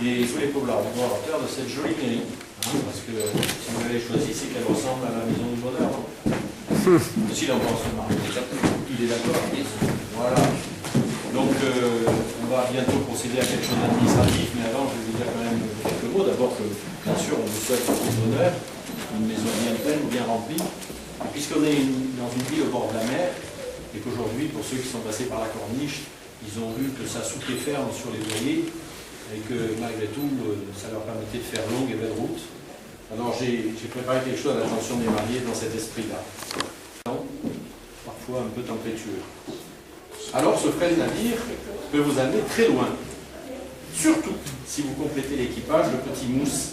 Et sous les collaborateurs de cette jolie mairie. Parce que si vous l'avez choisi, c'est qu'elle ressemble à la maison du bonheur. S'il en pense le mari, il est d'accord. Voilà. Donc, on va bientôt procéder à quelque chose d'administratif, mais avant, je vais vous dire quand même quelques mots. D'abord, que bien sûr, on vous souhaite beaucoup de bonheur, une maison bien pleine, bien remplie. Puisqu'on est dans une ville au bord de la mer, et qu'aujourd'hui, pour ceux qui sont passés par la corniche, ils ont vu que ça soufflait ferme sur les voiliers, et que malgré tout, ça leur permettait de faire longue et belle route. Alors j'ai préparé quelque chose à l'attention des mariés dans cet esprit-là. Parfois un peu tempétueux. Alors ce frêle navire peut vous amener très loin. Surtout si vous complétez l'équipage de petits mousses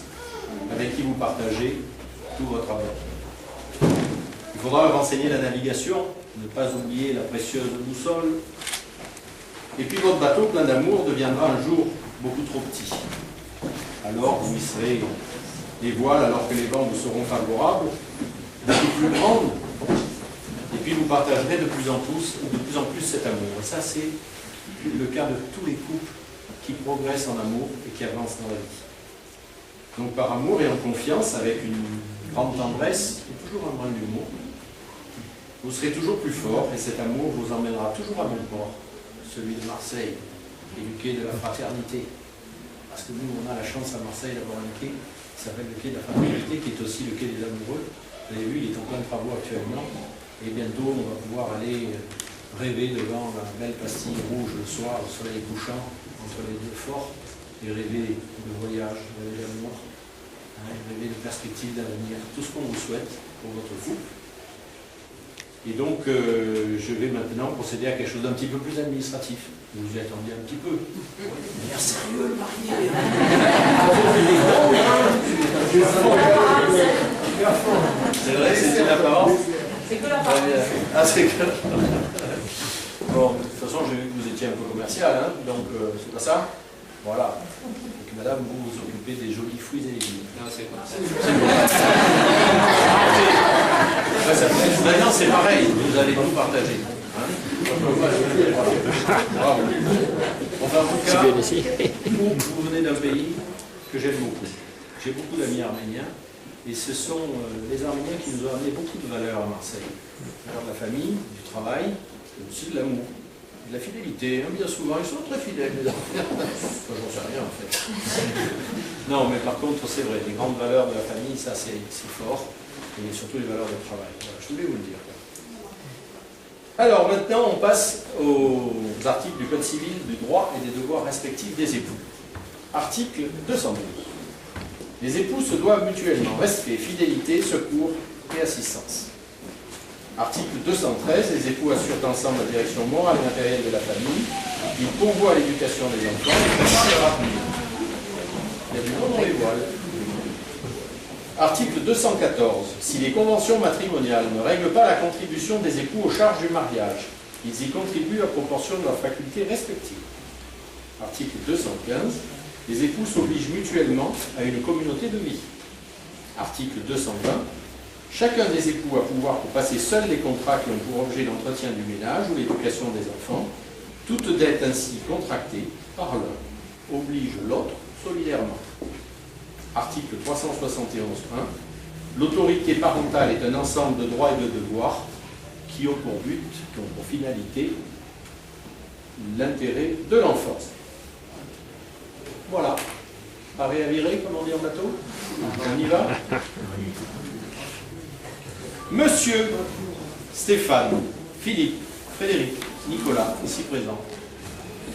avec qui vous partagez tout votre amour. Il faudra renseigner la navigation, ne pas oublier la précieuse boussole. Et puis votre bateau plein d'amour deviendra un jour beaucoup trop petit. Alors vous hisserez les voiles alors que les vents vous seront favorables, beaucoup plus grandes, et puis vous partagerez de plus en plus cet amour. Et ça, c'est le cas de tous les couples qui progressent en amour et qui avancent dans la vie. Donc par amour et en confiance, avec une grande tendresse et toujours un brin d'humour, vous serez toujours plus fort et cet amour vous emmènera toujours à bon port, celui de Marseille et du quai de la Fraternité. Parce que nous, on a la chance à Marseille d'avoir un quai qui s'appelle le quai de la Fraternité, qui est aussi le quai des amoureux. Vous avez vu, il est en plein de travaux actuellement. Et bientôt, on va pouvoir aller rêver devant la belle pastille rouge le soir, au soleil couchant, entre les deux forts, et rêver de voyage, rêver d'amour, rêver de perspectives d'avenir, tout ce qu'on vous souhaite pour votre couple. Et donc, je vais maintenant procéder à quelque chose d'un petit peu plus administratif. Vous y attendiez un petit peu. Il a l'air sérieux, le marié. C'est vrai, c'est une apparence. C'est que l'apparence. Ah, c'est que bon, de toute façon, j'ai vu que vous étiez un peu commercial, hein, donc c'est pas ça. Voilà. Donc, madame, vous vous occupez des jolis fruits et légumes. Non, c'est pas ça. Maintenant, c'est pareil, vous allez tout partager. Hein. Bravo. Enfin, en tout cas, vous venez d'un pays que j'aime beaucoup. J'ai beaucoup d'amis arméniens et ce sont les Arméniens qui nous ont amené beaucoup de valeurs à Marseille. Alors, de la famille, du travail, et aussi de l'amour, de la fidélité. Bien souvent, ils sont très fidèles, les Arméniens. Enfin, j'en sais rien en fait. Non, mais par contre, c'est vrai, les grandes valeurs de la famille, ça c'est fort. Et surtout les valeurs de travail. Voilà, je voulais vous le dire. Alors maintenant, on passe aux articles du Code civil du droit et des devoirs respectifs des époux. Article 212. Les époux se doivent mutuellement respect, fidélité, secours et assistance. Article 213. Les époux assurent ensemble la direction morale et matérielle de la famille. Ils pourvoient à l'éducation des enfants et préparent leur avenir. Il y a du monde dans les voiles. Article 214. Si les conventions matrimoniales ne règlent pas la contribution des époux aux charges du mariage, ils y contribuent à proportion de leurs facultés respectives. Article 215. Les époux s'obligent mutuellement à une communauté de vie. Article 220. Chacun des époux a pouvoir pour passer seul les contrats qui ont pour objet l'entretien du ménage ou l'éducation des enfants. Toute dette ainsi contractée par l'un oblige l'autre solidairement. Article 371.1. L'autorité parentale est un ensemble de droits et de devoirs qui ont pour but, qui ont pour finalité l'intérêt de l'enfant. Voilà. Paré à virer, comme on dit en bateau. On y va. Monsieur Stéphane, Philippe, Frédéric, Nicolas, ici présents,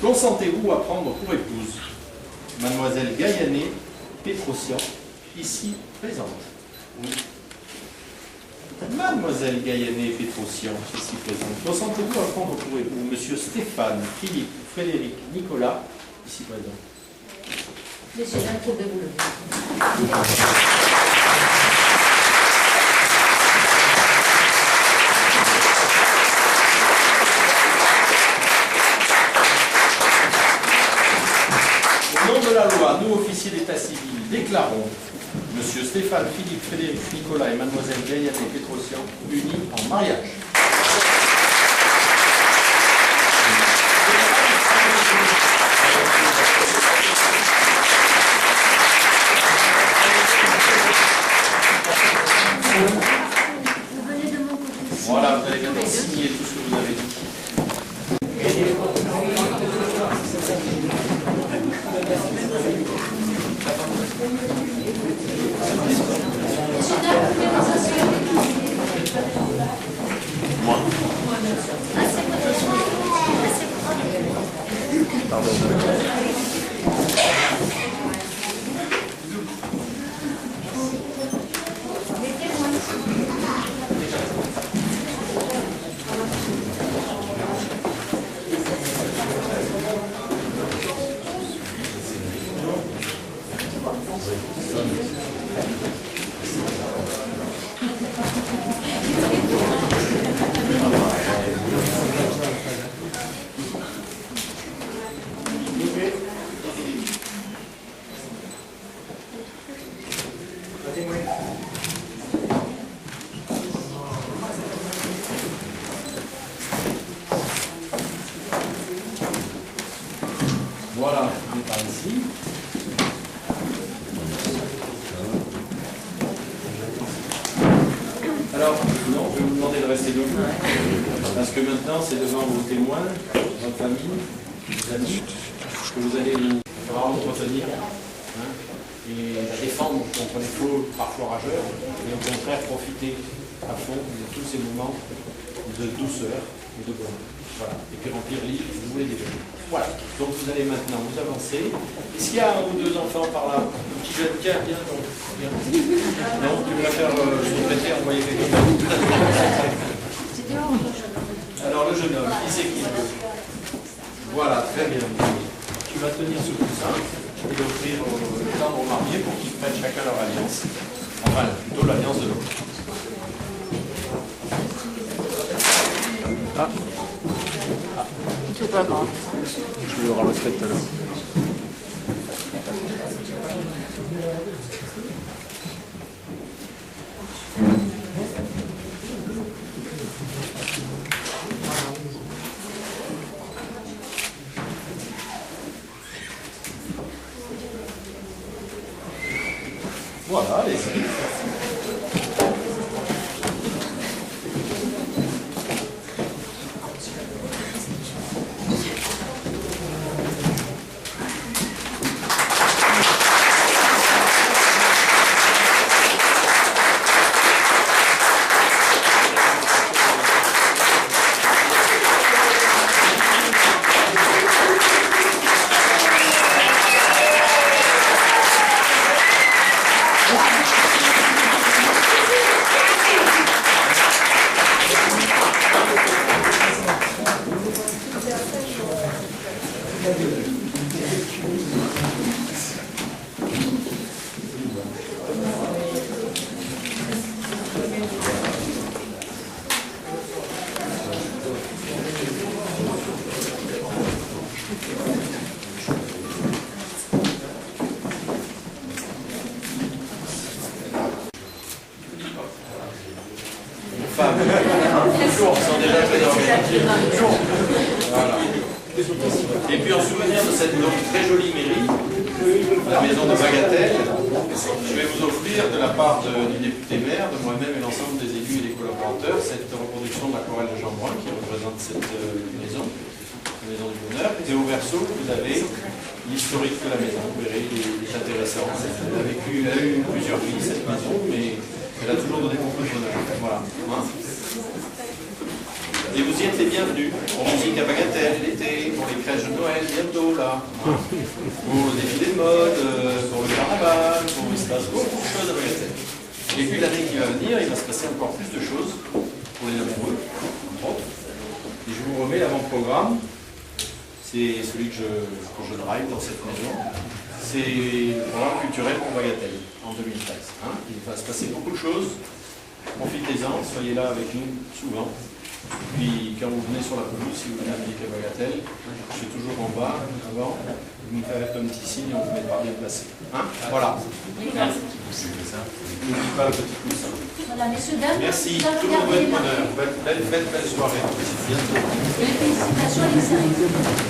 consentez-vous à prendre pour épouse Mademoiselle Gaillanet Pétrosian, ici présente? Oui. Mademoiselle Gaillanet Pétrosian, ici présente, consentez-vous à prendre pour époux Monsieur Stéphane, Philippe, Frédéric, Nicolas, ici présent? Monsieur, j'ai un tour de boulot. Au nom de la loi, nous, officiers d'état civil, déclarons Monsieur Stéphane, Philippe, Frédéric, Nicolas et Mademoiselle Gaillanet Pétrosian unis en mariage. Vous venez de mon côté. Voilà, vous allez maintenant signer tout ce que vous avez dit. Moi. Pardon. Voilà, on est par ici. Alors, non, je vais vous demander de rester debout, parce que maintenant, c'est devant vos témoins, votre famille, vos amis, que vous allez vous entretenir et la défendre contre les flots parfois rageurs, et au contraire profiter à fond de tous ces moments de douceur et de bonheur. Voilà, et puis remplir l'île, vous voulez déjà. Voilà, donc vous allez maintenant vous avancer. Est-ce qu'il y a un ou deux enfants par là? Un petit jeune, tiens, viens donc. Viens. Non, tu vas faire secrétaire, envoyer quelqu'un. Alors le jeune homme, qui c'est qui veut? Voilà, très bien. Tu vas tenir ce coussin et offrir le tendre aux mariés pour qu'ils prennent chacun leur alliance. Enfin, plutôt l'alliance de l'autre. Ah. C'est pas grave. Je le ramasserai tout à l'heure. Voilà, allez-y. Toujours, ils sont déjà très organisés. Voilà. Et puis en souvenir de cette donc, très jolie mairie, la maison de Bagatelle, je vais vous offrir de la part du député maire, de moi-même et l'ensemble des élus et des collaborateurs, cette reproduction de l'aquarelle de Jean Brun qui représente cette maison, la maison du bonheur. Et au verso, vous avez l'historique de la maison. Vous verrez, il est intéressant. Elle a eu plusieurs vies cette maison, mais elle a toujours donné beaucoup de bonheur. Voilà. Hein? Et vous y êtes les bienvenus. Pour musique à Bagatelle l'été, pour les crèches de Noël bientôt là. Hein? Pour le défilé de mode, pour le carnaval, il se passe beaucoup de choses à Bagatelle. Et puis l'année qui va venir, il va se passer encore plus de choses pour les amoureux, entre autres. Et je vous remets l'avant-programme. C'est celui que je drive dans cette maison. C'est le programme culturel pour Bagatelle en 2013. Hein? Il va se passer beaucoup de choses. Profitez-en, soyez là avec nous souvent. Puis quand vous venez sur la pelouse, si vous venez à Musique à Bagatelle, je suis toujours en bas, avant, vous me faites un petit signe et on vous mettra bien placé. Hein? Voilà. N'oubliez pas le petit coussin. Voilà, messieurs, dames. Merci, tout le monde va être bonheur. Belle soirée. Bientôt. Félicitations à l'excellence.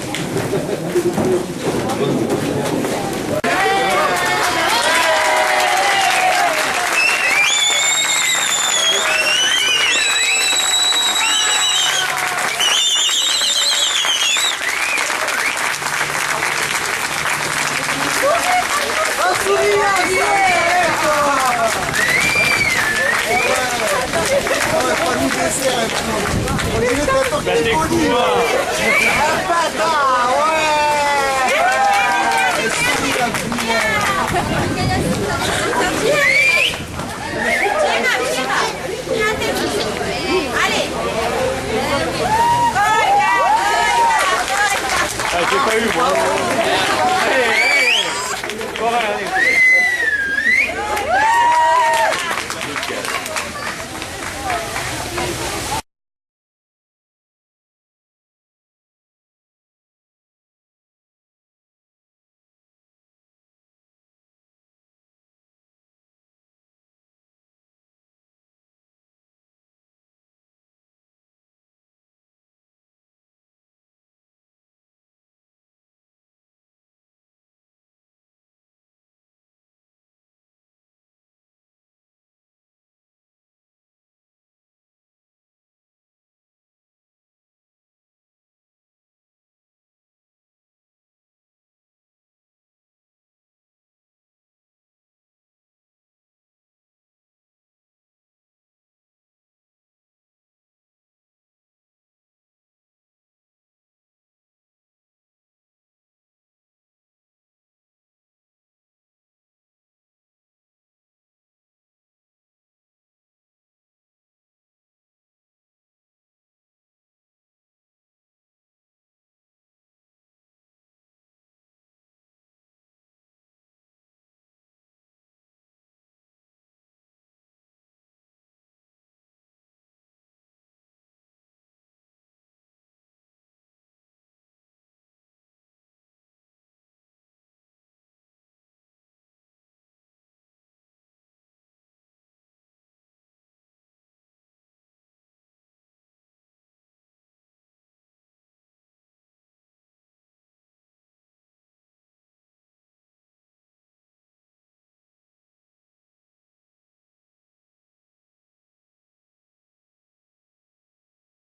Ah, j'ai pas eu, moi.